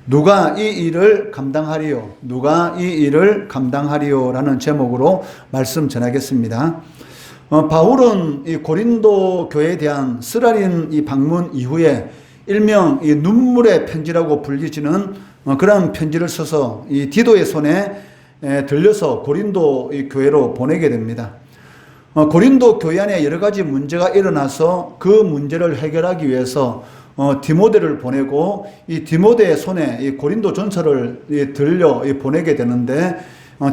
누가 이 일을 감당하리요? 누가 이 일을 감당하리요? 라는 제목으로 말씀 전하겠습니다. 바울은 이 고린도 교회에 대한 스라린 이 방문 이후에 일명 이 눈물의 편지라고 불리지는 그런 편지를 써서 이 디도의 손에 들려서 고린도 이 교회로 보내게 됩니다. 고린도 교회 안에 여러 가지 문제가 일어나서 그 문제를 해결하기 위해서 디모데를 보내고 이 디모데의 손에 이 고린도 전서를 들려 보내게 되는데,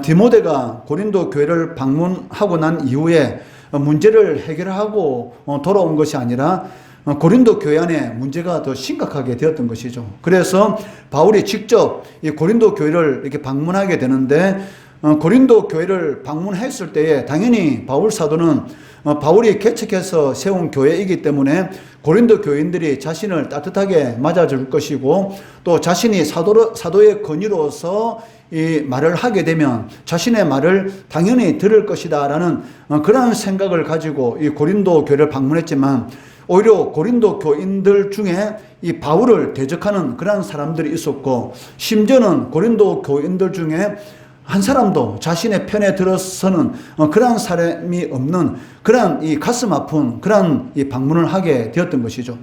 디모데가 고린도 교회를 방문하고 난 이후에 문제를 해결하고 돌아온 것이 아니라 고린도 교회 안에 문제가 더 심각하게 되었던 것이죠. 그래서 바울이 직접 이 고린도 교회를 이렇게 방문하게 되는데, 고린도 교회를 방문했을 때에 당연히 바울 사도는 바울이 개척해서 세운 교회이기 때문에 고린도 교인들이 자신을 따뜻하게 맞아줄 것이고, 또 자신이 사도의 권위로서 이 말을 하게 되면 자신의 말을 당연히 들을 것이다 라는 그런 생각을 가지고 이 고린도 교회를 방문했지만, 오히려 고린도 교인들 중에 이 바울을 대적하는 그런 사람들이 있었고, 심지어는 고린도 교인들 중에 한 사람도 자신의 편에 들어서는 그런 사람이 없는 그런 이 가슴 아픈 그런 이 방문을 하게 되었던 것이죠.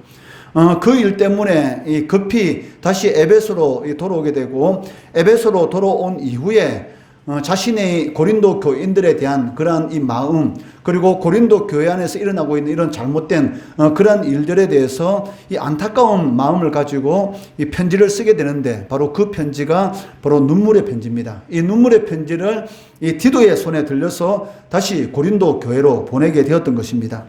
그 일 때문에 이 급히 다시 에베소로 돌아오게 되고, 에베소로 돌아온 이후에 자신의 고린도 교인들에 대한 그러한 이 마음, 그리고 고린도 교회 안에서 일어나고 있는 이런 잘못된 그러한 일들에 대해서 이 안타까운 마음을 가지고 이 편지를 쓰게 되는데, 바로 그 편지가 바로 눈물의 편지입니다. 이 눈물의 편지를 이 디도의 손에 들려서 다시 고린도 교회로 보내게 되었던 것입니다.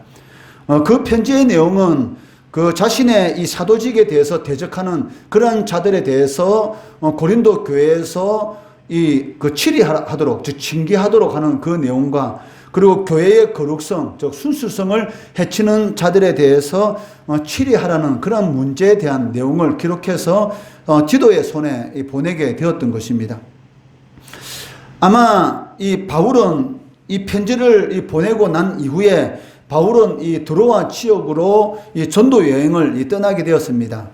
그 편지의 내용은 그 자신의 이 사도직에 대해서 대적하는 그러한 자들에 대해서 고린도 교회에서 그 치리하도록, 즉 징계하도록 하는 그 내용과, 그리고 교회의 거룩성, 즉 순수성을 해치는 자들에 대해서 치리하라는 그런 문제에 대한 내용을 기록해서 디도의 손에 보내게 되었던 것입니다. 아마 이 바울은 이 편지를 보내고 난 이후에 바울은 이 드로아 지역으로 이 전도 여행을 떠나게 되었습니다.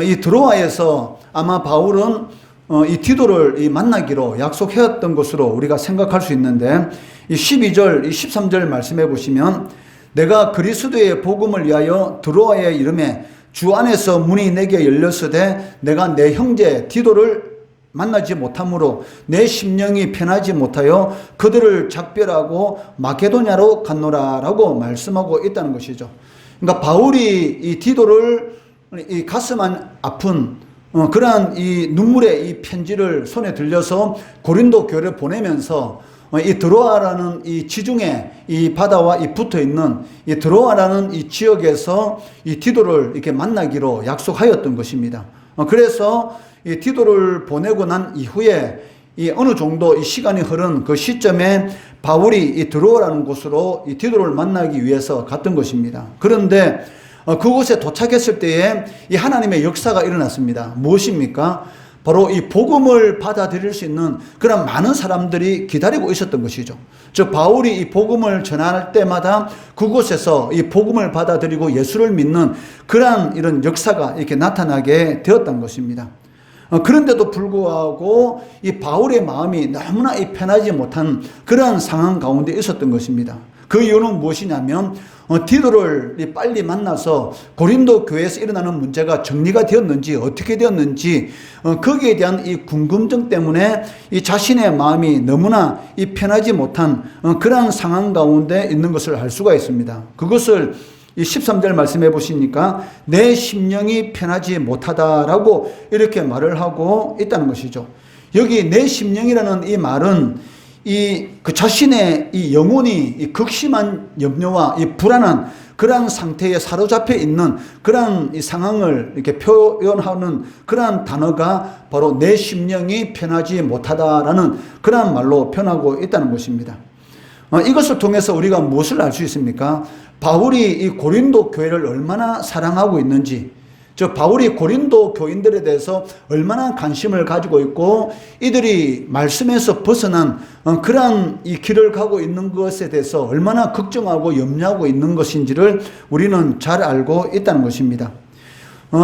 이 드로아에서 아마 바울은 이 디도를 만나기로 약속했던 것으로 우리가 생각할 수 있는데, 이 12절, 이 13절 말씀해 보시면, 내가 그리스도의 복음을 위하여 드로아에 이르매 주 안에서 문이 내게 열렸으되 내가 내 형제 디도를 만나지 못함으로 내 심령이 편하지 못하여 그들을 작별하고 마게도냐로 갔노라 라고 말씀하고 있다는 것이죠. 그러니까 바울이 이 디도를 이 가슴 아픈 그러한 이 눈물의 이 편지를 손에 들려서 고린도 교회를 보내면서 이 드로아라는 이 지중해 이 바다와 이 붙어 있는 이 드로아라는 이 지역에서 이 디도를 이렇게 만나기로 약속하였던 것입니다. 그래서 이 디도를 보내고 난 이후에 이 어느 정도 이 시간이 흐른 그 시점에 바울이 이 드로아라는 곳으로 이 디도를 만나기 위해서 갔던 것입니다. 그런데 그곳에 도착했을 때에 이 하나님의 역사가 일어났습니다. 무엇입니까? 바로 이 복음을 받아들일 수 있는 그런 많은 사람들이 기다리고 있었던 것이죠. 즉 바울이 이 복음을 전할 때마다 그곳에서 이 복음을 받아들이고 예수를 믿는 그러한 이런 역사가 이렇게 나타나게 되었던 것입니다. 그런데도 불구하고 이 바울의 마음이 너무나 이 편하지 못한 그런 상황 가운데 있었던 것입니다. 그 이유는 무엇이냐면 디도를 빨리 만나서 고린도 교회에서 일어나는 문제가 정리가 되었는지 어떻게 되었는지 거기에 대한 이 궁금증 때문에 이 자신의 마음이 너무나 이 편하지 못한 그런 상황 가운데 있는 것을 알 수가 있습니다. 그것을 이 13절 말씀해 보시니까 내 심령이 편하지 못하다라고 이렇게 말을 하고 있다는 것이죠. 여기 내 심령이라는 이 말은 그 자신의 이 영혼이 이 극심한 염려와 이 불안한 그러한 상태에 사로잡혀 있는 그러한 이 상황을 이렇게 표현하는 그러한 단어가 바로 내 심령이 편하지 못하다라는 그러한 말로 표현하고 있다는 것입니다. 이것을 통해서 우리가 무엇을 알 수 있습니까? 바울이 이 고린도 교회를 얼마나 사랑하고 있는지, 즉 바울이 고린도 교인들에 대해서 얼마나 관심을 가지고 있고 이들이 말씀에서 벗어난 그러한 이 길을 가고 있는 것에 대해서 얼마나 걱정하고 염려하고 있는 것인지를 우리는 잘 알고 있다는 것입니다.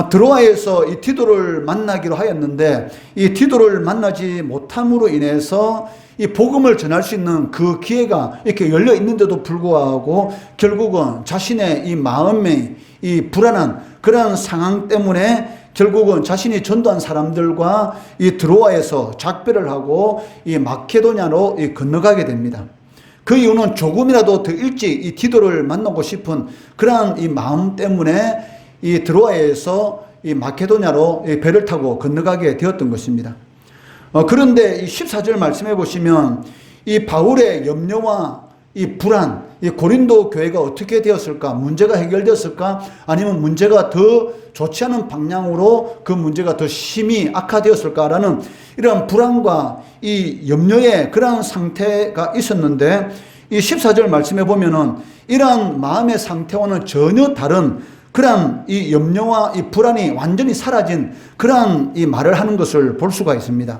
드로아에서 이 디도를 만나기로 하였는데 이 디도를 만나지 못함으로 인해서 이 복음을 전할 수 있는 그 기회가 이렇게 열려 있는데도 불구하고 결국은 자신의 이 마음의 이 불안한 그런 상황 때문에 결국은 자신이 전도한 사람들과 이 드로아에서 작별을 하고 이 마케도냐로 건너가게 됩니다. 그 이유는 조금이라도 더 일찍 이 디도를 만나고 싶은 그러한 이 마음 때문에 이 드로아에서 이 마케도냐로 이 배를 타고 건너가게 되었던 것입니다. 그런데 이 14절 말씀해 보시면 이 바울의 염려와 이 불안, 이 고린도 교회가 어떻게 되었을까? 문제가 해결되었을까? 아니면 문제가 더 좋지 않은 방향으로 그 문제가 더 심히 악화되었을까라는 이런 불안과 이 염려의 그러한 상태가 있었는데 이 14절 말씀해 보면은 이러한 마음의 상태와는 전혀 다른 그러한 이 염려와 이 불안이 완전히 사라진 그러한 이 말을 하는 것을 볼 수가 있습니다.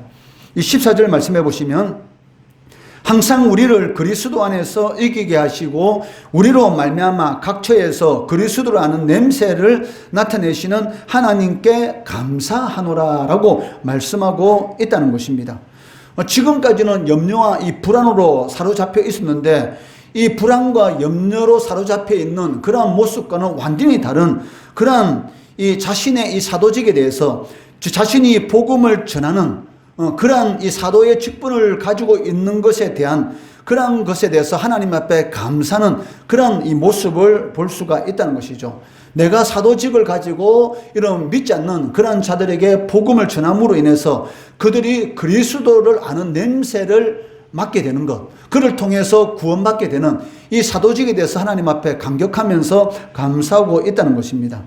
이 14절 말씀해 보시면 항상 우리를 그리스도 안에서 이기게 하시고 우리로 말미암아 각처에서 그리스도를 아는 냄새를 나타내시는 하나님께 감사하노라라고 말씀하고 있다는 것입니다. 지금까지는 염려와 이 불안으로 사로잡혀 있었는데 이 불안과 염려로 사로잡혀 있는 그러한 모습과는 완전히 다른 그러한 이 자신의 이 사도직에 대해서 자신이 복음을 전하는 그러한 이 사도의 직분을 가지고 있는 것에 대한 그러한 것에 대해서 하나님 앞에 감사하는 그러한 이 모습을 볼 수가 있다는 것이죠. 내가 사도직을 가지고 이런 믿지 않는 그러한 자들에게 복음을 전함으로 인해서 그들이 그리스도를 아는 냄새를 맡게 되는 것, 그를 통해서 구원받게 되는 이 사도직에 대해서 하나님 앞에 감격하면서 감사하고 있다는 것입니다.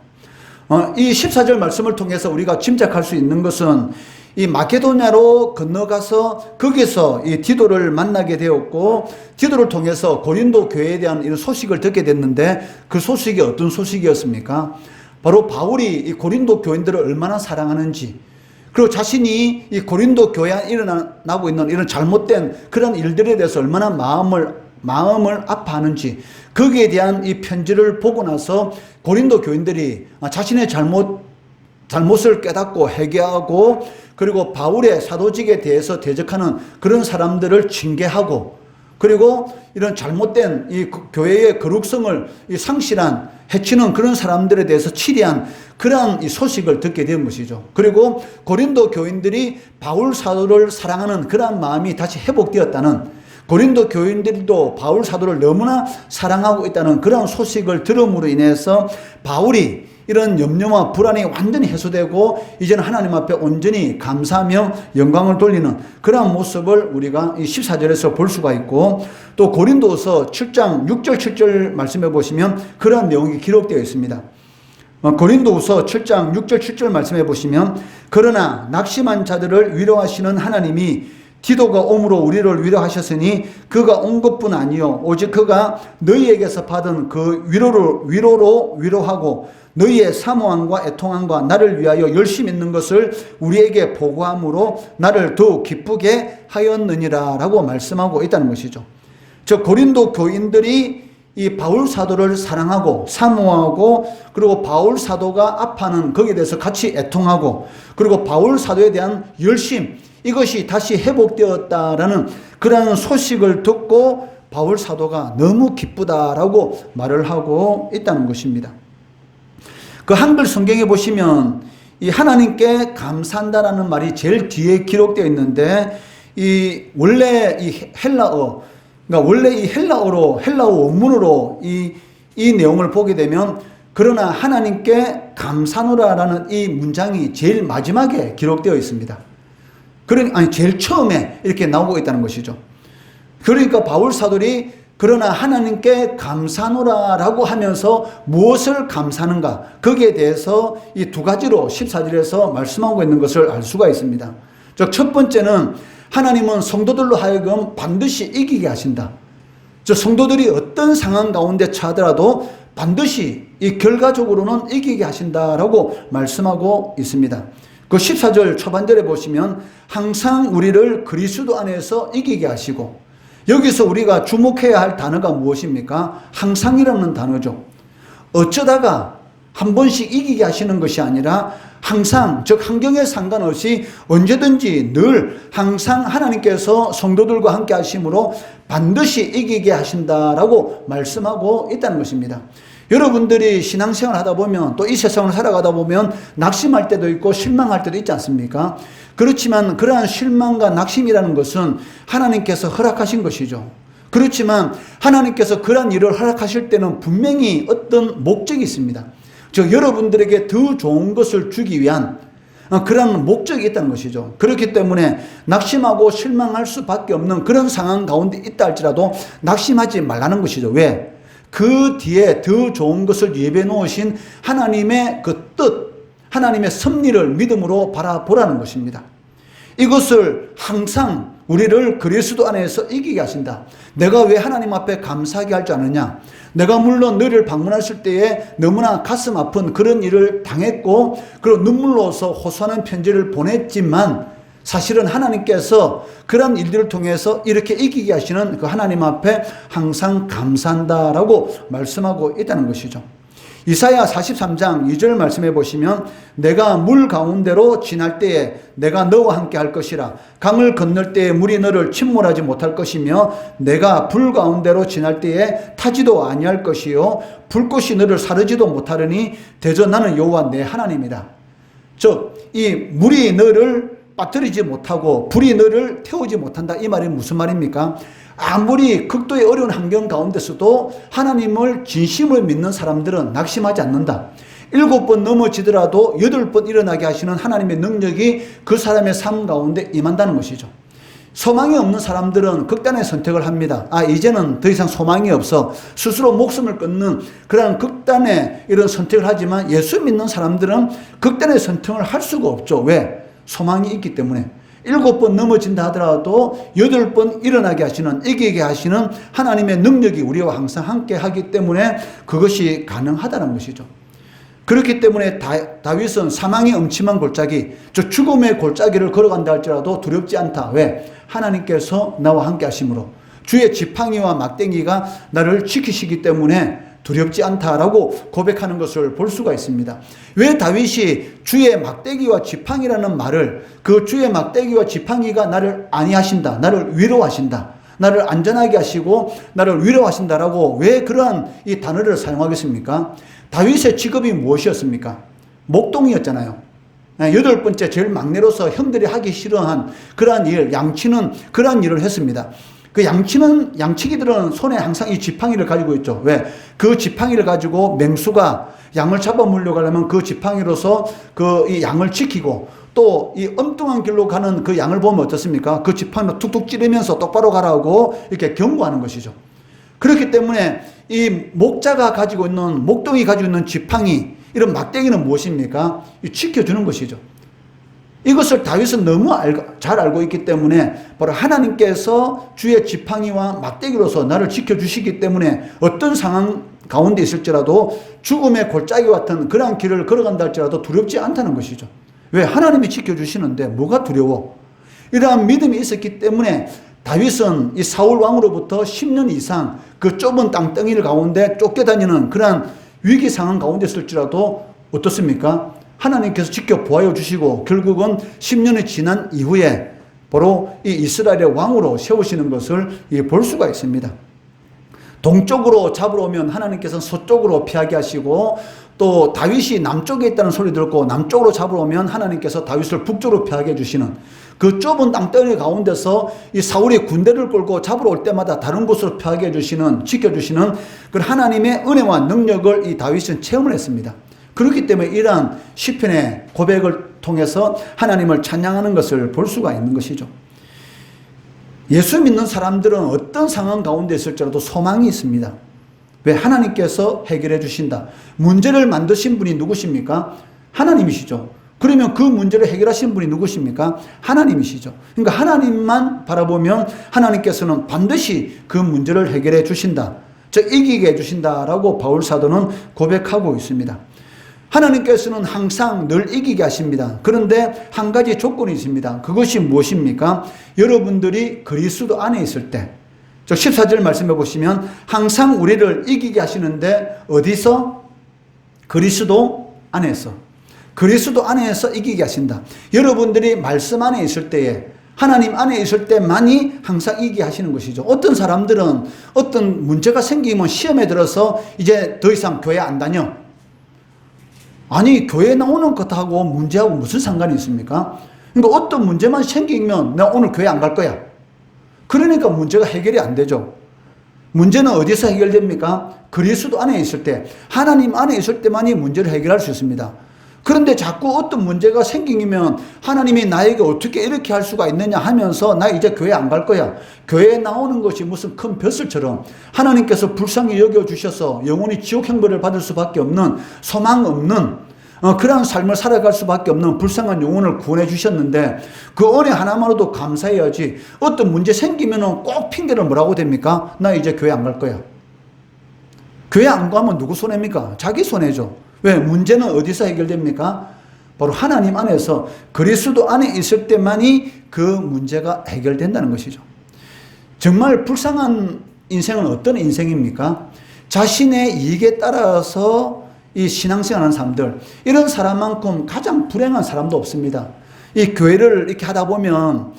이 14절 말씀을 통해서 우리가 짐작할 수 있는 것은 이 마케도냐로 건너가서 거기서 이 디도를 만나게 되었고 디도를 통해서 고린도 교회에 대한 이런 소식을 듣게 됐는데 그 소식이 어떤 소식이었습니까? 바로 바울이 이 고린도 교인들을 얼마나 사랑하는지, 그리고 자신이 이 고린도 교회에 일어나고 있는 이런 잘못된 그런 일들에 대해서 얼마나 마음을 아파하는지, 거기에 대한 이 편지를 보고 나서 고린도 교인들이 자신의 잘못을 깨닫고 회개하고 그리고 바울의 사도직에 대해서 대적하는 그런 사람들을 징계하고 그리고 이런 잘못된 이 교회의 거룩성을 상실한 해치는 그런 사람들에 대해서 치리한 그러한 이 소식을 듣게 된 것이죠. 그리고 고린도 교인들이 바울 사도를 사랑하는 그러한 마음이 다시 회복되었다는, 고린도 교인들도 바울 사도를 너무나 사랑하고 있다는 그런 소식을 들음으로 인해서 바울이 이런 염려와 불안이 완전히 해소되고 이제는 하나님 앞에 온전히 감사하며 영광을 돌리는 그러한 모습을 우리가 이 14절에서 볼 수가 있고, 또 고린도서 7장 6절 7절 말씀해 보시면 그러한 내용이 기록되어 있습니다. 고린도서 7장 6절 7절 말씀해 보시면 그러나 낙심한 자들을 위로하시는 하나님이 디도가 옴으로 우리를 위로하셨으니 그가 온 것뿐 아니요 오직 그가 너희에게서 받은 그 위로로 위로하고 너희의 사모함과 애통함과 나를 위하여 열심히 있는 것을 우리에게 보고함으로 나를 더욱 기쁘게 하였느니라 라고 말씀하고 있다는 것이죠. 저 고린도 교인들이 이 바울 사도를 사랑하고 사모하고 그리고 바울 사도가 아파하는 거기에 대해서 같이 애통하고 그리고 바울 사도에 대한 열심, 이것이 다시 회복되었다라는 그러한 소식을 듣고 바울 사도가 너무 기쁘다라고 말을 하고 있다는 것입니다. 그 한글 성경에 보시면 이 하나님께 감사한다라는 말이 제일 뒤에 기록되어 있는데 이 원래 이 헬라어, 그러니까 원래 이 헬라어 원문으로 이 내용을 보게 되면 그러나 하나님께 감사노라라는 이 문장이 제일 마지막에 기록되어 있습니다. 그러니 제일 처음에 이렇게 나오고 있다는 것이죠. 그러니까 바울 사도리 그러나 하나님께 감사노라라고 하면서 무엇을 감사하는가, 거기에 대해서 이 두 가지로 14절에서 말씀하고 있는 것을 알 수가 있습니다. 즉 첫 번째는 하나님은 성도들로 하여금 반드시 이기게 하신다. 즉 성도들이 어떤 상황 가운데 처하더라도 반드시 이 결과적으로는 이기게 하신다라고 말씀하고 있습니다. 그 14절 초반절에 보시면 항상 우리를 그리스도 안에서 이기게 하시고, 여기서 우리가 주목해야 할 단어가 무엇입니까? 항상이라는 단어죠. 어쩌다가 한 번씩 이기게 하시는 것이 아니라 항상, 즉 환경에 상관없이 언제든지 늘 항상 하나님께서 성도들과 함께 하심으로 반드시 이기게 하신다라고 말씀하고 있다는 것입니다. 여러분들이 신앙생활 하다 보면 또 이 세상을 살아가다 보면 낙심할 때도 있고 실망할 때도 있지 않습니까? 그렇지만 그러한 실망과 낙심이라는 것은 하나님께서 허락하신 것이죠. 그렇지만 하나님께서 그러한 일을 허락하실 때는 분명히 어떤 목적이 있습니다. 즉 여러분들에게 더 좋은 것을 주기 위한 그런 목적이 있다는 것이죠. 그렇기 때문에 낙심하고 실망할 수밖에 없는 그런 상황 가운데 있다 할지라도 낙심하지 말라는 것이죠. 왜? 그 뒤에 더 좋은 것을 예배해 놓으신 하나님의 그 뜻, 하나님의 섭리를 믿음으로 바라보라는 것입니다. 이것을 항상 우리를 그리스도 안에서 이기게 하신다. 내가 왜 하나님 앞에 감사하게 할 줄 아느냐? 내가 물론 너를 방문했을 때에 너무나 가슴 아픈 그런 일을 당했고 그리고 눈물로서 호소하는 편지를 보냈지만 사실은 하나님께서 그런 일들을 통해서 이렇게 이기게 하시는 그 하나님 앞에 항상 감사한다라고 말씀하고 있다는 것이죠. 이사야 43장 2절 말씀해 보시면 내가 물 가운데로 지날 때에 내가 너와 함께 할 것이라 강을 건널 때에 물이 너를 침몰하지 못할 것이며 내가 불 가운데로 지날 때에 타지도 아니할 것이요 불꽃이 너를 사르지도 못하려니 대저 나는 여호와 내 하나님이다. 즉 이 물이 너를 빠뜨리지 못하고 불이 너를 태우지 못한다. 이 말이 무슨 말입니까? 아무리 극도의 어려운 환경 가운데서도 하나님을 진심으로 믿는 사람들은 낙심하지 않는다. 7번 넘어지더라도 8번 일어나게 하시는 하나님의 능력이 그 사람의 삶 가운데 임한다는 것이죠. 소망이 없는 사람들은 극단의 선택을 합니다. 이제는 더 이상 소망이 없어. 스스로 목숨을 끊는 그런 극단의 이런 선택을 하지만 예수 믿는 사람들은 극단의 선택을 할 수가 없죠. 왜? 소망이 있기 때문에. 7번 넘어진다 하더라도 8번 일어나게 하시는, 이기게 하시는 하나님의 능력이 우리와 항상 함께 하기 때문에 그것이 가능하다는 것이죠. 그렇기 때문에 다윗은 사망의 음침한 골짜기, 저 죽음의 골짜기를 걸어간다 할지라도 두렵지 않다. 왜? 하나님께서 나와 함께 하심으로 주의 지팡이와 막대기가 나를 지키시기 때문에 두렵지 않다라고 고백하는 것을 볼 수가 있습니다. 왜 다윗이 주의 막대기와 지팡이라는 말을, 그 주의 막대기와 지팡이가 나를 안위하신다, 나를 위로하신다, 나를 안전하게 하시고 나를 위로하신다라고 왜 그러한 이 단어를 사용하겠습니까? 다윗의 직업이 무엇이었습니까? 목동이었잖아요. 8번째 제일 막내로서 형들이 하기 싫어한 그러한 일, 양치는 그러한 일을 했습니다. 그 양치기들은 손에 항상 이 지팡이를 가지고 있죠. 왜? 그 지팡이를 가지고 맹수가 양을 잡아 물려가려면 그 지팡이로서 이 양을 지키고 또 이 엉뚱한 길로 가는 그 양을 보면 어떻습니까? 그 지팡이로 툭툭 찌르면서 똑바로 가라고 이렇게 경고하는 것이죠. 그렇기 때문에 이 목자가 가지고 있는, 목동이 가지고 있는 지팡이, 이런 막대기는 무엇입니까? 지켜주는 것이죠. 이것을 다윗은 너무 잘 알고 있기 때문에 바로 하나님께서 주의 지팡이와 막대기로서 나를 지켜주시기 때문에 어떤 상황 가운데 있을지라도 죽음의 골짜기 같은 그러한 길을 걸어간다 할지라도 두렵지 않다는 것이죠. 왜? 하나님이 지켜주시는데 뭐가 두려워? 이러한 믿음이 있었기 때문에 다윗은 이 사울 왕으로부터 10년 이상 그 좁은 땅덩이를 가운데 쫓겨다니는 그러한 위기 상황 가운데 있을지라도 어떻습니까? 하나님께서 직접 보호해 주시고 결국은 10년이 지난 이후에 바로 이 이스라엘의 왕으로 세우시는 것을 볼 수가 있습니다. 동쪽으로 잡으러 오면 하나님께서는 서쪽으로 피하게 하시고 또 다윗이 남쪽에 있다는 소리 듣고 남쪽으로 잡으러 오면 하나님께서 다윗을 북쪽으로 피하게 해주시는 그 좁은 땅덩이 가운데서 이 사울이 군대를 끌고 잡으러 올 때마다 다른 곳으로 피하게 해주시는, 지켜주시는 그 하나님의 은혜와 능력을 이 다윗은 체험을 했습니다. 그렇기 때문에 이러한 시편의 고백을 통해서 하나님을 찬양하는 것을 볼 수가 있는 것이죠. 예수 믿는 사람들은 어떤 상황 가운데 있을지라도 소망이 있습니다. 왜? 하나님께서 해결해 주신다. 문제를 만드신 분이 누구십니까? 하나님이시죠. 그러면 그 문제를 해결하신 분이 누구십니까? 하나님이시죠. 그러니까 하나님만 바라보면 하나님께서는 반드시 그 문제를 해결해 주신다. 즉 이기게 해 주신다라고 바울 사도는 고백하고 있습니다. 하나님께서는 항상 늘 이기게 하십니다. 그런데 한 가지 조건이 있습니다. 그것이 무엇입니까? 여러분들이 그리스도 안에 있을 때, 저 14절 말씀해 보시면 항상 우리를 이기게 하시는데 어디서? 그리스도 안에서. 그리스도 안에서 이기게 하신다. 여러분들이 말씀 안에 있을 때에, 하나님 안에 있을 때만이 항상 이기게 하시는 것이죠. 어떤 사람들은 어떤 문제가 생기면 시험에 들어서 이제 더 이상 교회 안 다녀. 아니, 교회 나오는 것하고 문제하고 무슨 상관이 있습니까? 그러니까 어떤 문제만 생기면 나 오늘 교회 안 갈 거야. 그러니까 문제가 해결이 안 되죠. 문제는 어디서 해결됩니까? 그리스도 안에 있을 때, 하나님 안에 있을 때만이 문제를 해결할 수 있습니다. 그런데 자꾸 어떤 문제가 생기면 하나님이 나에게 어떻게 이렇게 할 수가 있느냐 하면서 나 이제 교회 안 갈 거야. 교회에 나오는 것이 무슨 큰 벼슬처럼 하나님께서 불쌍히 여겨주셔서 영원히 지옥 형벌을 받을 수밖에 없는, 소망 없는 그런 삶을 살아갈 수밖에 없는 불쌍한 영혼을 구원해 주셨는데 그 은혜 하나만으로도 감사해야지. 어떤 문제 생기면 꼭 핑계를 뭐라고 됩니까? 나 이제 교회 안 갈 거야. 교회 안 가면 누구 손해입니까? 자기 손해죠. 왜? 문제는 어디서 해결됩니까? 바로 하나님 안에서, 그리스도 안에 있을 때만이 그 문제가 해결된다는 것이죠. 정말 불쌍한 인생은 어떤 인생입니까? 자신의 이익에 따라서 이 신앙생활 하는 사람들, 이런 사람만큼 가장 불행한 사람도 없습니다. 이 교회를 이렇게 하다 보면,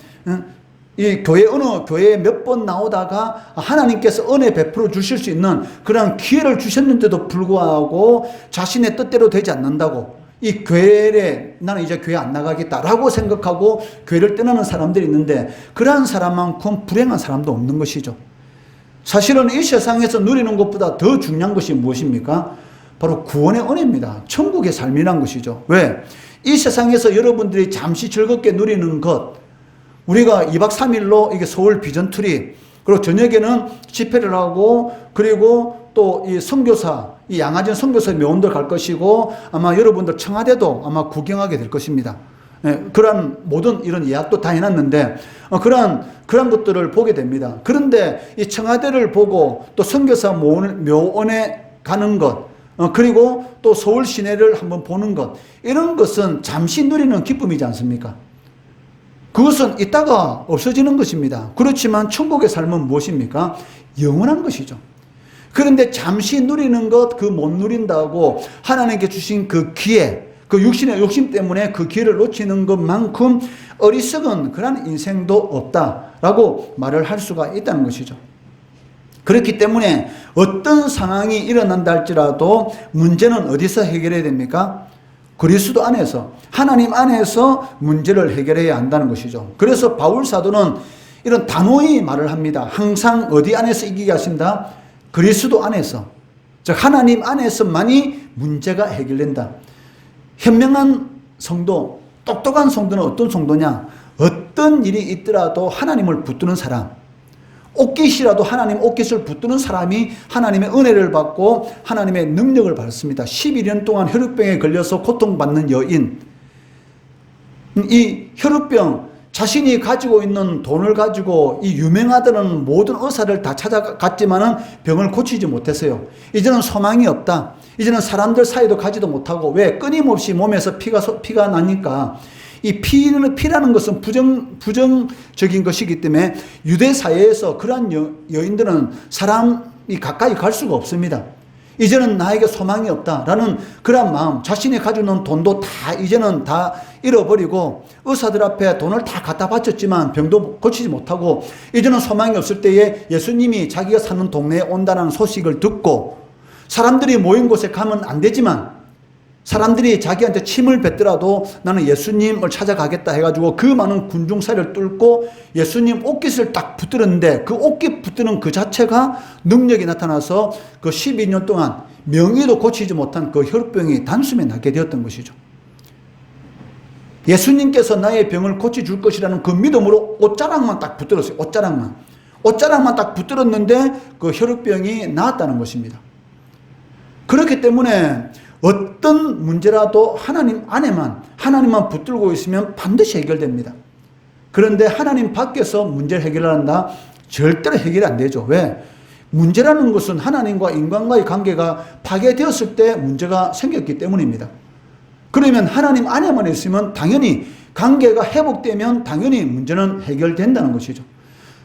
이 교회, 어느 교회에 몇 번 나오다가 하나님께서 은혜 베풀어 주실 수 있는 그런 기회를 주셨는데도 불구하고 자신의 뜻대로 되지 않는다고, 이 교회에 나는 이제 교회 안 나가겠다라고 생각하고 교회를 떠나는 사람들이 있는데, 그러한 사람만큼 불행한 사람도 없는 것이죠. 사실은 이 세상에서 누리는 것보다 더 중요한 것이 무엇입니까? 바로 구원의 은혜입니다. 천국의 삶이란 것이죠. 왜? 이 세상에서 여러분들이 잠시 즐겁게 누리는 것, 우리가 2박 3일로 이게 서울 비전 트립, 그리고 저녁에는 집회를 하고, 그리고 또 이 선교사, 이 양화진 선교사 묘원들 갈 것이고, 아마 여러분들 청와대도 아마 구경하게 될 것입니다. 그런 모든 이런 예약도 다 해놨는데, 그런 것들을 보게 됩니다. 그런데 이 청와대를 보고 또 선교사 묘원에 가는 것, 그리고 또 서울 시내를 한번 보는 것, 이런 것은 잠시 누리는 기쁨이지 않습니까? 그것은 이따가 없어지는 것입니다. 그렇지만 천국의 삶은 무엇입니까? 영원한 것이죠. 그런데 잠시 누리는 것, 그 못 누린다고 하나님께 주신 그 기회, 그 육신의 욕심 때문에 그 기회를 놓치는 것만큼 어리석은 그런 인생도 없다라고 말을 할 수가 있다는 것이죠. 그렇기 때문에 어떤 상황이 일어난다 할지라도 문제는 어디서 해결해야 됩니까? 그리스도 안에서, 하나님 안에서 문제를 해결해야 한다는 것이죠. 그래서 바울 사도는 이런 단호히 말을 합니다. 항상 어디 안에서 이기게 하신다? 그리스도 안에서, 즉 하나님 안에서만이 문제가 해결된다. 현명한 성도, 똑똑한 성도는 어떤 성도냐? 어떤 일이 있더라도 하나님을 붙드는 사람, 옷깃이라도 하나님 옷깃을 붙드는 사람이 하나님의 은혜를 받고 하나님의 능력을 받습니다. 11년 동안 혈루병에 걸려서 고통받는 여인, 이 혈루병, 자신이 가지고 있는 돈을 가지고 이 유명하다는 모든 의사를 다 찾아갔지만은 병을 고치지 못했어요. 이제는 소망이 없다. 이제는 사람들 사이도 가지도 못하고, 왜? 끊임없이 몸에서 피가 나니까. 이 피라는 것은 부정적인 것이기 때문에 유대 사회에서 그러한 여인들은 사람이 가까이 갈 수가 없습니다. 이제는 나에게 소망이 없다라는 그런 마음, 자신이 가지고 있는 돈도 다 이제는 다 잃어버리고 의사들 앞에 돈을 다 갖다 바쳤지만 병도 고치지 못하고 이제는 소망이 없을 때에 예수님이 자기가 사는 동네에 온다는 소식을 듣고, 사람들이 모인 곳에 가면 안 되지만 사람들이 자기한테 침을 뱉더라도 나는 예수님을 찾아가겠다 해가지고 그 많은 군중사를 뚫고 예수님 옷깃을 딱 붙들었는데, 그 옷깃 붙드는 그 자체가 능력이 나타나서 그 12년 동안 명의도 고치지 못한 그 혈병이 단숨에 낫게 되었던 것이죠. 예수님께서 나의 병을 고쳐줄 것이라는 그 믿음으로 옷자락만 딱 붙들었어요. 옷자락만 딱 붙들었는데 그 혈병이 나았다는 것입니다. 그렇기 때문에 어떤 문제라도 하나님 안에만, 하나님만 붙들고 있으면 반드시 해결됩니다. 그런데 하나님 밖에서 문제를 해결한다? 절대로 해결이 안 되죠. 왜? 문제라는 것은 하나님과 인간과의 관계가 파괴되었을 때 문제가 생겼기 때문입니다. 그러면 하나님 안에만 있으면 당연히 관계가 회복되면 당연히 문제는 해결된다는 것이죠.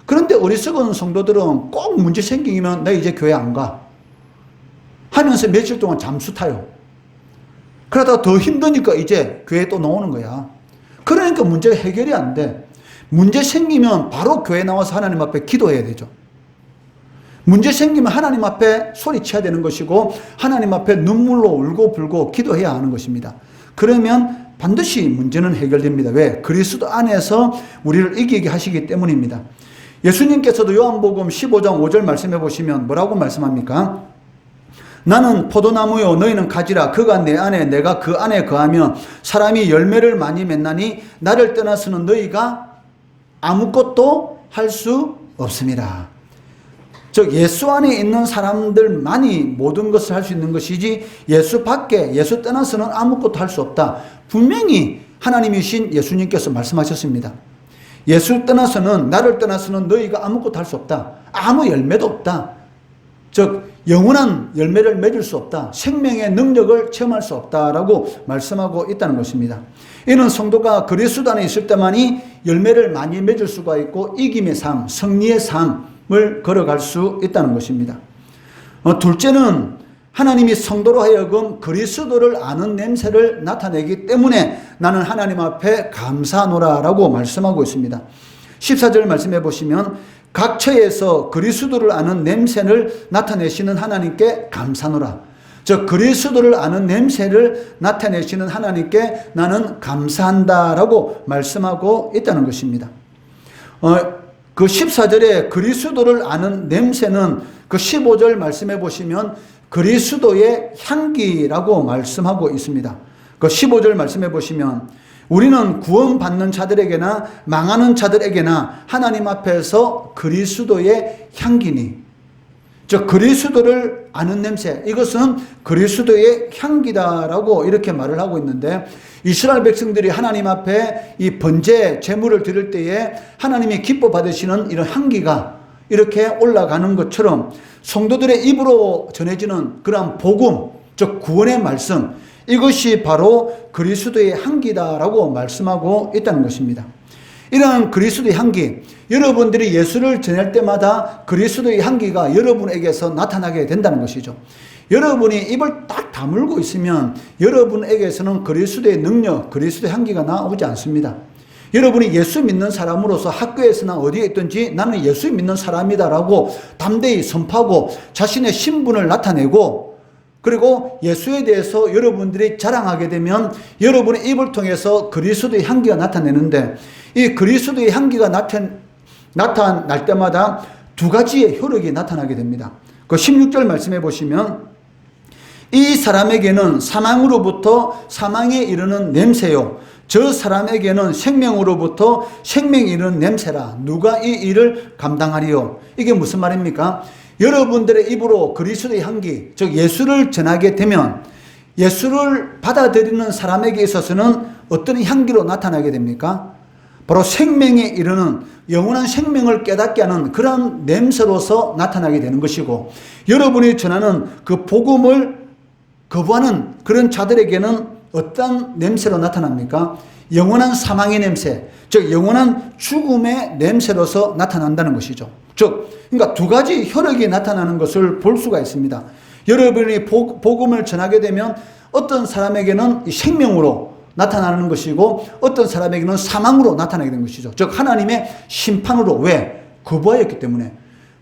그런데 어리석은 성도들은 꼭 문제 생기면 나 이제 교회 안 가 하면서 며칠 동안 잠수 타요. 그러다가 더 힘드니까 이제 교회에 또 나오는 거야. 그러니까 문제가 해결이 안 돼. 문제 생기면 바로 교회 나와서 하나님 앞에 기도해야 되죠. 문제 생기면 하나님 앞에 소리쳐야 되는 것이고 하나님 앞에 눈물로 울고 불고 기도해야 하는 것입니다. 그러면 반드시 문제는 해결됩니다. 왜? 그리스도 안에서 우리를 이기게 하시기 때문입니다. 예수님께서도 요한복음 15장 5절 말씀해 보시면 뭐라고 말씀합니까? 나는 포도나무요 너희는 가지라. 그가 내 안에 내가 그 안에 거하면 사람이 열매를 많이 맺나니 나를 떠나서는 너희가 아무것도 할 수 없습니다. 즉 예수 안에 있는 사람들만이 모든 것을 할 수 있는 것이지 예수 밖에 예수 떠나서는 아무것도 할 수 없다. 분명히 하나님이신 예수님께서 말씀하셨습니다. 예수 떠나서는 나를 떠나서는 너희가 아무것도 할 수 없다. 아무 열매도 없다. 즉 영원한 열매를 맺을 수 없다. 생명의 능력을 체험할 수 없다라고 말씀하고 있다는 것입니다. 이는 성도가 그리스도 안에 있을 때만이 열매를 많이 맺을 수가 있고 이김의 삶, 승리의 삶을 걸어갈 수 있다는 것입니다. 둘째는 하나님이 성도로 하여금 그리스도를 아는 냄새를 나타내기 때문에 나는 하나님 앞에 감사하노라라고 말씀하고 있습니다. 14절 말씀해 보시면 각 처에서 그리스도를 아는 냄새를 나타내시는 하나님께 감사하노라. 즉 그리스도를 아는 냄새를 나타내시는 하나님께 나는 감사한다라고 말씀하고 있다는 것입니다. 그 14절에 그리스도를 아는 냄새는 그 15절 말씀해 보시면 그리스도의 향기라고 말씀하고 있습니다. 그 15절 말씀해 보시면 우리는 구원받는 자들에게나 망하는 자들에게나 하나님 앞에서 그리스도의 향기니, 즉 그리스도를 아는 냄새, 이것은 그리스도의 향기다라고 이렇게 말을 하고 있는데, 이스라엘 백성들이 하나님 앞에 이 번제 제물을 드릴 때에 하나님이 기뻐 받으시는 이런 향기가 이렇게 올라가는 것처럼 성도들의 입으로 전해지는 그러한 복음, 즉 구원의 말씀, 이것이 바로 그리스도의 향기다라고 말씀하고 있다는 것입니다. 이러한 그리스도의 향기, 여러분들이 예수를 전할 때마다 그리스도의 향기가 여러분에게서 나타나게 된다는 것이죠. 여러분이 입을 딱 다물고 있으면 여러분에게서는 그리스도의 능력, 그리스도의 향기가 나오지 않습니다. 여러분이 예수 믿는 사람으로서 학교에서나 어디에 있든지 나는 예수 믿는 사람이다라고 담대히 선포하고 자신의 신분을 나타내고, 그리고 예수에 대해서 여러분들이 자랑하게 되면 여러분의 입을 통해서 그리스도의 향기가 나타내는데, 이 그리스도의 향기가 나타날 때마다 두 가지의 효력이 나타나게 됩니다. 그 16절 말씀해 보시면 이 사람에게는 사망으로부터 사망에 이르는 냄새요, 저 사람에게는 생명으로부터 생명에 이르는 냄새라. 누가 이 일을 감당하리요? 이게 무슨 말입니까? 여러분들의 입으로 그리스도의 향기, 즉 예수를 전하게 되면 예수를 받아들이는 사람에게 있어서는 어떤 향기로 나타나게 됩니까? 바로 생명에 이르는, 영원한 생명을 깨닫게 하는 그런 냄새로서 나타나게 되는 것이고, 여러분이 전하는 그 복음을 거부하는 그런 자들에게는 어떤 냄새로 나타납니까? 영원한 사망의 냄새, 즉 영원한 죽음의 냄새로서 나타난다는 것이죠. 즉 그러니까 두 가지 혈액이 나타나는 것을 볼 수가 있습니다. 여러분이 복음을 전하게 되면 어떤 사람에게는 생명으로 나타나는 것이고 어떤 사람에게는 사망으로 나타나게 되는 것이죠. 즉 하나님의 심판으로. 왜? 거부하였기 때문에.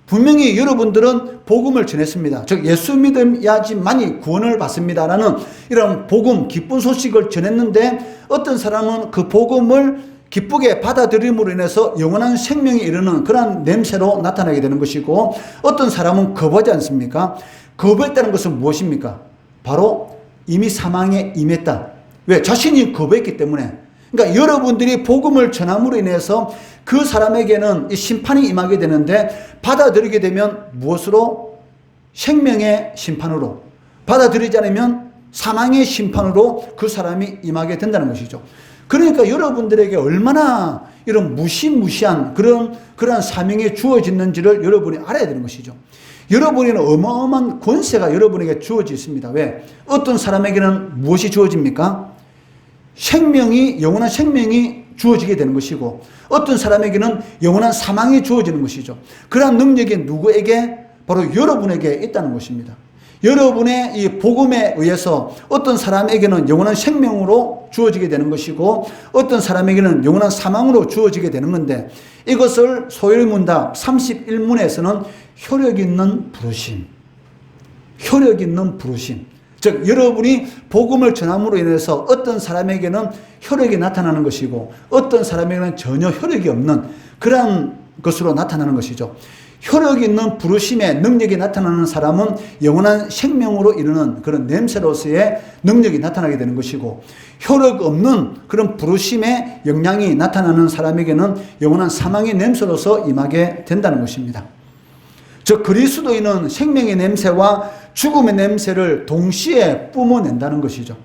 분명히 여러분들은 복음을 전했습니다. 즉 예수 믿어야지만이 구원을 받습니다라는 이런 복음, 기쁜 소식을 전했는데 어떤 사람은 그 복음을 기쁘게 받아들임으로 인해서 영원한 생명에 이르는 그런 냄새로 나타나게 되는 것이고, 어떤 사람은 거부하지 않습니까? 거부했다는 것은 무엇입니까? 바로 이미 사망에 임했다. 왜? 자신이 거부했기 때문에. 그러니까 여러분들이 복음을 전함으로 인해서 그 사람에게는 이 심판이 임하게 되는데, 받아들이게 되면 무엇으로? 생명의 심판으로. 받아들이지 않으면 사망의 심판으로 그 사람이 임하게 된다는 것이죠. 그러니까 여러분들에게 얼마나 이런 무시무시한 그런 사명이 주어졌는지를 여러분이 알아야 되는 것이죠. 여러분에게는 어마어마한 권세가 여러분에게 주어져 있습니다. 왜? 어떤 사람에게는 무엇이 주어집니까? 생명이, 영원한 생명이 주어지게 되는 것이고, 어떤 사람에게는 영원한 사망이 주어지는 것이죠. 그러한 능력이 누구에게? 바로 여러분에게 있다는 것입니다. 여러분의 이 복음에 의해서 어떤 사람에게는 영원한 생명으로 주어지게 되는 것이고 어떤 사람에게는 영원한 사망으로 주어지게 되는 건데, 이것을 소열문답 31문에서는 효력 있는 부르심, 효력 있는 부르심, 즉 여러분이 복음을 전함으로 인해서 어떤 사람에게는 효력이 나타나는 것이고 어떤 사람에게는 전혀 효력이 없는 그러한 것으로 나타나는 것이죠. 효력 있는 부르심의 능력이 나타나는 사람은 영원한 생명으로 이르는 그런 냄새로서의 능력이 나타나게 되는 것이고, 효력 없는 그런 부르심의 영향이 나타나는 사람에게는 영원한 사망의 냄새로서 임하게 된다는 것입니다. 즉 그리스도인은 생명의 냄새와 죽음의 냄새를 동시에 뿜어낸다는 것이죠.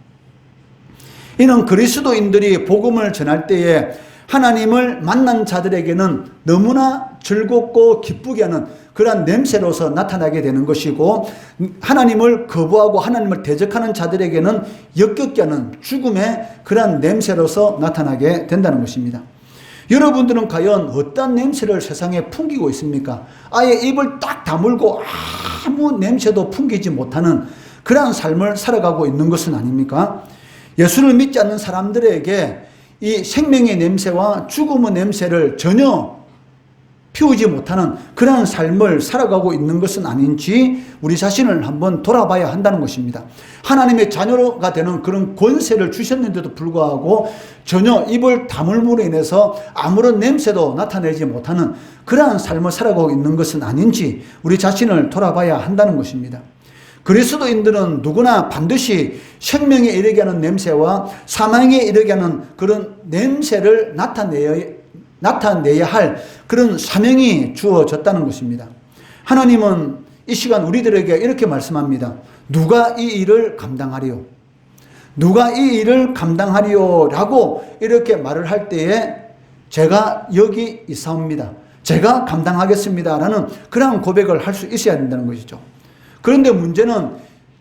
이는 그리스도인들이 복음을 전할 때에 하나님을 만난 자들에게는 너무나 즐겁고 기쁘게 하는 그러한 냄새로서 나타나게 되는 것이고, 하나님을 거부하고 하나님을 대적하는 자들에게는 역겹게 하는 죽음의 그러한 냄새로서 나타나게 된다는 것입니다. 여러분들은 과연 어떤 냄새를 세상에 풍기고 있습니까? 아예 입을 딱 다물고 아무 냄새도 풍기지 못하는 그러한 삶을 살아가고 있는 것은 아닙니까? 예수를 믿지 않는 사람들에게 이 생명의 냄새와 죽음의 냄새를 전혀 피우지 못하는 그러한 삶을 살아가고 있는 것은 아닌지 우리 자신을 한번 돌아봐야 한다는 것입니다. 하나님의 자녀가 되는 그런 권세를 주셨는데도 불구하고 전혀 입을 다물므로 인해서 아무런 냄새도 나타내지 못하는 그러한 삶을 살아가고 있는 것은 아닌지 우리 자신을 돌아봐야 한다는 것입니다. 그리스도인들은 누구나 반드시 생명에 이르게 하는 냄새와 사망에 이르게 하는 그런 냄새를 나타내야 할 그런 사명이 주어졌다는 것입니다. 하나님은 이 시간 우리들에게 이렇게 말씀합니다. 누가 이 일을 감당하리요? 누가 이 일을 감당하리요? 라고 이렇게 말을 할 때에 제가 여기 있사옵니다. 제가 감당하겠습니다. 라는 그러한 고백을 할 수 있어야 된다는 것이죠. 그런데 문제는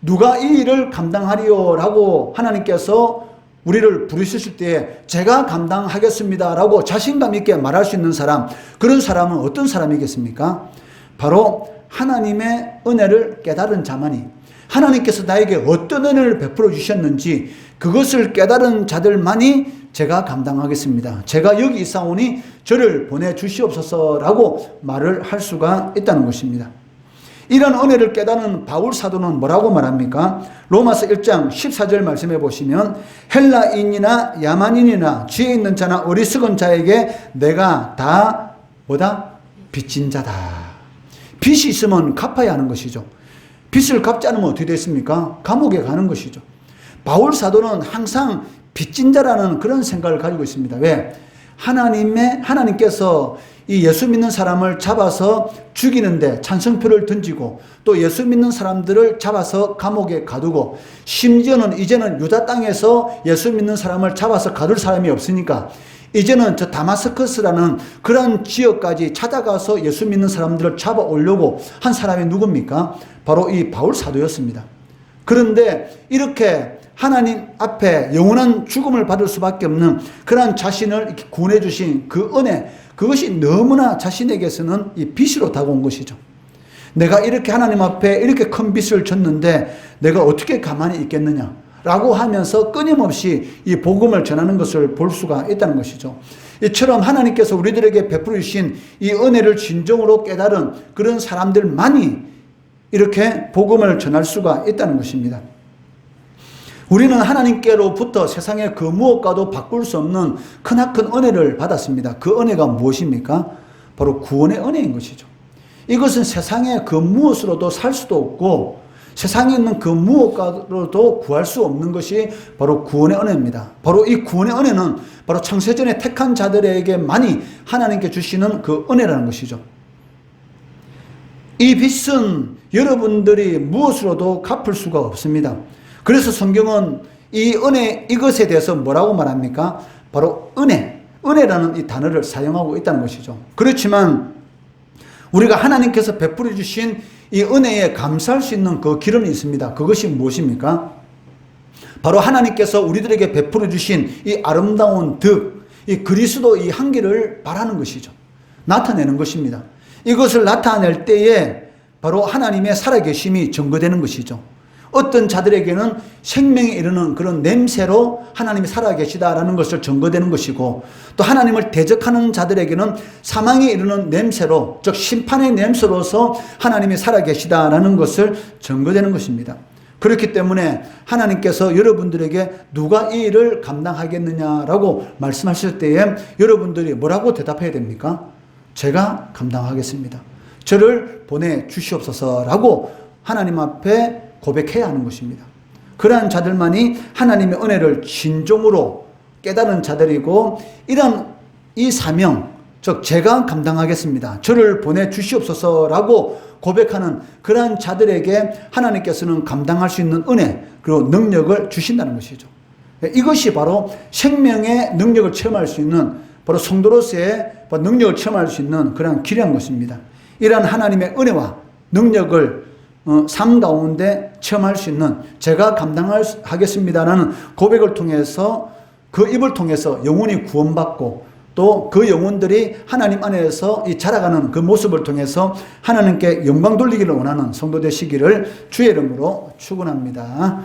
누가 이 일을 감당하리요? 라고 하나님께서 우리를 부르셨을 때 제가 감당하겠습니다 라고 자신감 있게 말할 수 있는 사람, 그런 사람은 어떤 사람이겠습니까? 바로 하나님의 은혜를 깨달은 자만이, 하나님께서 나에게 어떤 은혜를 베풀어 주셨는지 그것을 깨달은 자들만이 제가 감당하겠습니다, 제가 여기 있사오니 저를 보내주시옵소서라고 말을 할 수가 있다는 것입니다. 이런 은혜를 깨닫는 바울 사도는 뭐라고 말합니까? 로마서 1장 14절 말씀해 보시면 헬라인이나 야만인이나 지혜 있는 자나 어리석은 자에게 내가 다 뭐다? 빚진 자다. 빚이 있으면 갚아야 하는 것이죠. 빚을 갚지 않으면 어떻게 됐습니까? 감옥에 가는 것이죠. 바울 사도는 항상 빚진 자라는 그런 생각을 가지고 있습니다. 왜? 하나님께서 이 예수 믿는 사람을 잡아서 죽이는데 찬성표를 던지고 또 예수 믿는 사람들을 잡아서 감옥에 가두고 심지어는 이제는 유다 땅에서 예수 믿는 사람을 잡아서 가둘 사람이 없으니까 이제는 저 다마스커스라는 그런 지역까지 찾아가서 예수 믿는 사람들을 잡아오려고 한 사람이 누굽니까? 바로 이 바울 사도였습니다. 그런데 이렇게 하나님 앞에 영원한 죽음을 받을 수밖에 없는 그러한 자신을 이렇게 구원해 주신 그 은혜, 그것이 너무나 자신에게서는 이 빚으로 다가온 것이죠. 내가 이렇게 하나님 앞에 이렇게 큰 빚을 졌는데 내가 어떻게 가만히 있겠느냐 라고 하면서 끊임없이 이 복음을 전하는 것을 볼 수가 있다는 것이죠. 이처럼 하나님께서 우리들에게 베풀어 주신 이 은혜를 진정으로 깨달은 그런 사람들만이 이렇게 복음을 전할 수가 있다는 것입니다. 우리는 하나님께로부터 세상의 그 무엇과도 바꿀 수 없는 크나큰 은혜를 받았습니다. 그 은혜가 무엇입니까? 바로 구원의 은혜인 것이죠. 이것은 세상의 그 무엇으로도 살 수도 없고 세상에 있는 그 무엇과로도 구할 수 없는 것이 바로 구원의 은혜입니다. 바로 이 구원의 은혜는 바로 창세전에 택한 자들에게만이 하나님께 주시는 그 은혜라는 것이죠. 이 빚은 여러분들이 무엇으로도 갚을 수가 없습니다. 그래서 성경은 이 은혜, 이것에 대해서 뭐라고 말합니까? 바로 은혜라는 이 단어를 사용하고 있다는 것이죠. 그렇지만 우리가 하나님께서 베풀어 주신 이 은혜에 감사할 수 있는 그 기름이 있습니다. 그것이 무엇입니까? 바로 하나님께서 우리들에게 베풀어 주신 이 아름다운 덕, 이 그리스도 이 한계를 바라는 것이죠. 나타내는 것입니다. 이것을 나타낼 때에 바로 하나님의 살아계심이 증거되는 것이죠. 어떤 자들에게는 생명에 이르는 그런 냄새로 하나님이 살아계시다라는 것을 증거되는 것이고, 또 하나님을 대적하는 자들에게는 사망에 이르는 냄새로, 즉 심판의 냄새로서 하나님이 살아계시다라는 것을 증거되는 것입니다. 그렇기 때문에 하나님께서 여러분들에게 누가 이 일을 감당하겠느냐라고 말씀하실 때에 여러분들이 뭐라고 대답해야 됩니까? 제가 감당하겠습니다. 저를 보내주시옵소서라고 하나님 앞에 고백해야 하는 것입니다. 그러한 자들만이 하나님의 은혜를 진정으로 깨달은 자들이고, 이런 이 사명, 즉 제가 감당하겠습니다, 저를 보내주시옵소서라고 고백하는 그러한 자들에게 하나님께서는 감당할 수 있는 은혜 그리고 능력을 주신다는 것이죠. 이것이 바로 생명의 능력을 체험할 수 있는, 바로 성도로서의 능력을 체험할 수 있는 그런 길이한 것입니다. 이러한 하나님의 은혜와 능력을 삶 가운데 체험할 수 있는, 제가 감당하겠습니다라는 고백을 통해서, 그 입을 통해서 영혼이 구원받고, 또 그 영혼들이 하나님 안에서 이 자라가는 그 모습을 통해서 하나님께 영광 돌리기를 원하는 성도 되시기를 주의 이름으로 축원합니다.